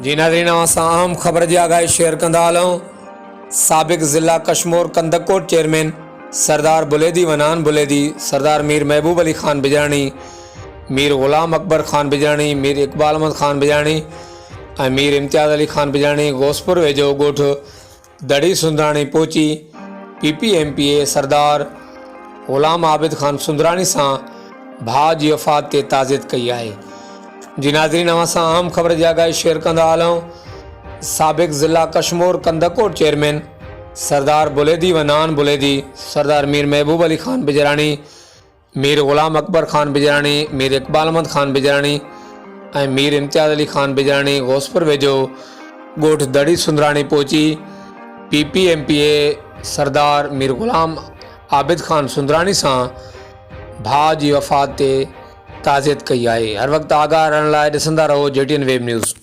जी नाज़रीन, असां अहम ख़बर जी आगाही शेयर कंदा हलूं। साबिक़ ज़िला कशमोर कंदकोट चेयरमैन सरदार बुलेदी वनान बुलेदी, सरदार मीर महबूब अली ख़ान बिजाणी, मीर ग़ुलाम अकबर ख़ान बिजाणी, मीर इकबाल अहमद ख़ान बिजाणी ऐं मीर इम्तियाज़ अली ख़ान बिजाणी घोसपुर वेझो ॻोठु दड़ी सुंदराणी पहुची PPMPA सरदार ग़ुलाम आबिद ख़ान सुंदराणी सां भाउ जी वफ़ात ते ताज़ियत कई आहे। जी नाज़रीन, असां अहम ख़बर जी आगाही शेयर कंदा हलूं। साबिक़ ज़िला कशमोर कंदकोट चेयरमैन सरदार बुलेदी वनान बुलेदी, सरदार मीर महबूब अली ख़ान बिजराणी, मीर ग़ुलाम अकबर ख़ान बिजराणी, मीर इकबाल अहमद ख़ान बिजराणी ऐं मीर इम्तियाज़ अली ख़ान बिजराणी घोसपुर वेझो ॻोठु दड़ी सुंदराणी पहुची PPMPA सरदार मीर ग़ुलाम आबिद ख़ान सुंदराणी सां भाउ जी वफ़ात ते ताज़ियत कई आहे। हर वक़्तु आगाह रहण लाइ ॾिसंदा रहो JTN वेब न्यूज़।